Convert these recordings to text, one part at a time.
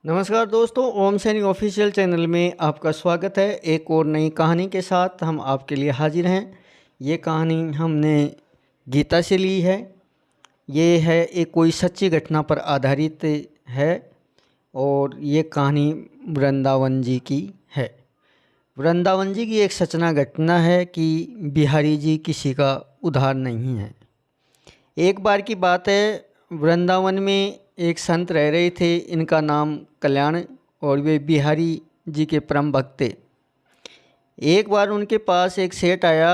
नमस्कार दोस्तों, ओम सैनिक ऑफिशियल चैनल में आपका स्वागत है। एक और नई कहानी के साथ हम आपके लिए हाजिर हैं। ये कहानी हमने गीता से ली है। ये है एक कोई सच्ची घटना पर आधारित है और ये कहानी वृंदावन जी की है। वृंदावन जी की एक सचना घटना है कि बिहारी जी किसी का उधार नहीं है। एक बार की बात है, वृंदावन में एक संत रह रहे थे। इनका नाम कल्याण और वे बिहारी जी के परम भक्त थे। एक बार उनके पास एक सेठ आया।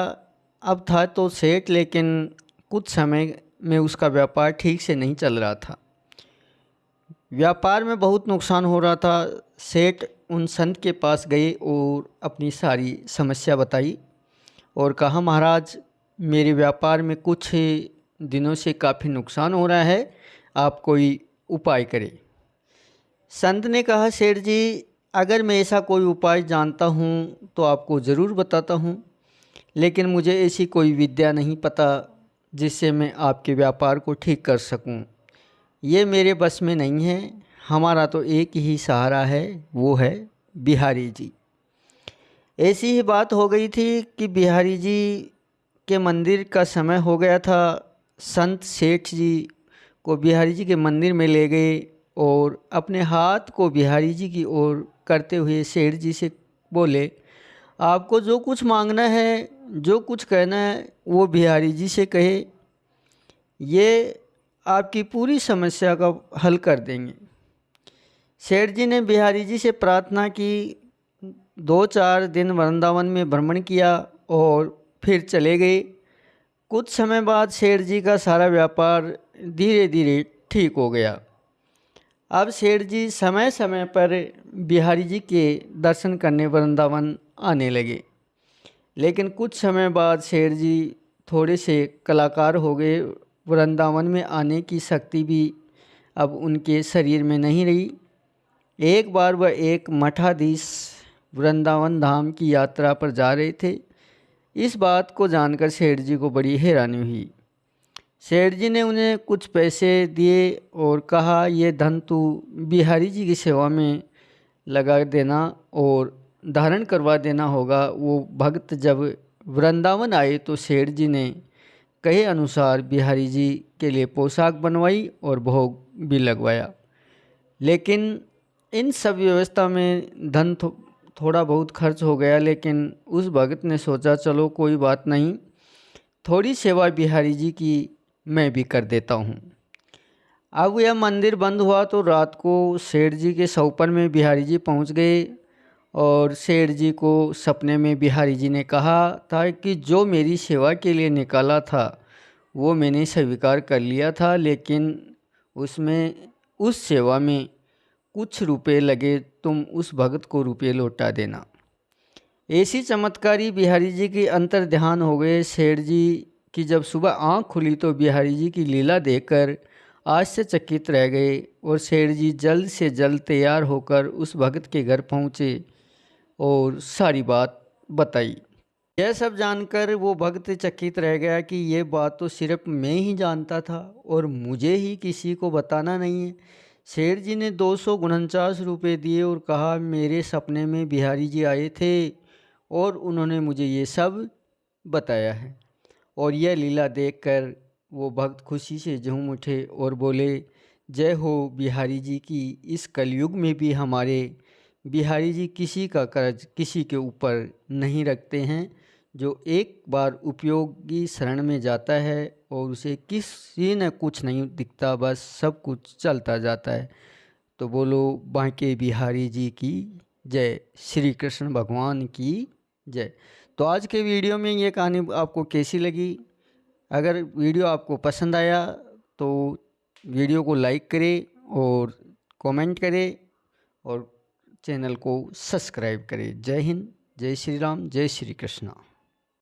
अब था तो सेठ, लेकिन कुछ समय में उसका व्यापार ठीक से नहीं चल रहा था। व्यापार में बहुत नुकसान हो रहा था। सेठ उन संत के पास गए और अपनी सारी समस्या बताई और कहा, महाराज मेरे व्यापार में कुछ दिनों से काफ़ी नुकसान हो रहा है, आप कोई उपाय करें। संत ने कहा, सेठ जी अगर मैं ऐसा कोई उपाय जानता हूँ तो आपको ज़रूर बताता हूँ, लेकिन मुझे ऐसी कोई विद्या नहीं पता जिससे मैं आपके व्यापार को ठीक कर सकूँ। ये मेरे बस में नहीं है। हमारा तो एक ही सहारा है, वो है बिहारी जी। ऐसी ही बात हो गई थी कि बिहारी जी के मंदिर का समय हो गया था। संत सेठ जी को बिहारी जी के मंदिर में ले गए और अपने हाथ को बिहारी जी की ओर करते हुए सेठ जी से बोले, आपको जो कुछ मांगना है, जो कुछ कहना है, वो बिहारी जी से कहे। ये आपकी पूरी समस्या का हल कर देंगे। सेठ जी ने बिहारी जी से प्रार्थना की। 2-4 दिन वृंदावन में भ्रमण किया और फिर चले गए। कुछ समय बाद सेठ जी का सारा व्यापार धीरे धीरे ठीक हो गया। अब सेठ जी समय समय पर बिहारी जी के दर्शन करने वृंदावन आने लगे। लेकिन कुछ समय बाद सेठ जी थोड़े से कलाकार हो गए। वृंदावन में आने की शक्ति भी अब उनके शरीर में नहीं रही। एक बार वह एक मठाधीश वृंदावन धाम की यात्रा पर जा रहे थे। इस बात को जानकर सेठ जी को बड़ी हैरानी हुई। सेठ जी ने उन्हें कुछ पैसे दिए और कहा, ये धन तू बिहारी जी की सेवा में लगा देना और धारण करवा देना होगा। वो भक्त जब वृंदावन आए तो सेठ जी ने कहे अनुसार बिहारी जी के लिए पोशाक बनवाई और भोग भी लगवाया। लेकिन इन सब व्यवस्था में धन थोड़ा बहुत खर्च हो गया। लेकिन उस भक्त ने सोचा, चलो कोई बात नहीं, थोड़ी सेवा बिहारी जी की मैं भी कर देता हूँ। अब यह मंदिर बंद हुआ तो रात को सेठ जी के सौपन में बिहारी जी पहुँच गए और सेठ जी को सपने में बिहारी जी ने कहा था कि जो मेरी सेवा के लिए निकाला था वो मैंने स्वीकार कर लिया था, लेकिन उसमें उस सेवा में कुछ रुपए लगे, तुम उस भक्त को रुपये लौटा देना। ऐसी चमत्कारी बिहारी जी की अंतर ध्यान हो गए। सेठ जी की जब सुबह आँख खुली तो बिहारी जी की लीला देखकर आश्चर्यचकित रह गए और सेठ जी जल्द से जल्द तैयार होकर उस भक्त के घर पहुँचे और सारी बात बताई। यह सब जानकर वो भक्त चकित रह गया कि ये बात तो सिर्फ मैं ही जानता था और मुझे ही किसी को बताना नहीं है। सेठ जी ने 249 रुपये दिए और कहा, मेरे सपने में बिहारी जी आए थे और उन्होंने मुझे ये सब बताया है। और यह लीला देखकर वो भक्त खुशी से झूम उठे और बोले, जय हो बिहारी जी की। इस कलयुग में भी हमारे बिहारी जी किसी का कर्ज किसी के ऊपर नहीं रखते हैं। जो एक बार उपयोगी शरण में जाता है और उसे किसी न कुछ नहीं दिखता, बस सब कुछ चलता जाता है। तो बोलो बांके बिहारी जी की जय, श्री कृष्ण भगवान की जय। तो आज के वीडियो में ये कहानी आपको कैसी लगी? अगर वीडियो आपको पसंद आया तो वीडियो को लाइक करें और कमेंट करें और चैनल को सब्सक्राइब करें। जय हिंद, जय श्री राम, जय श्री कृष्णा।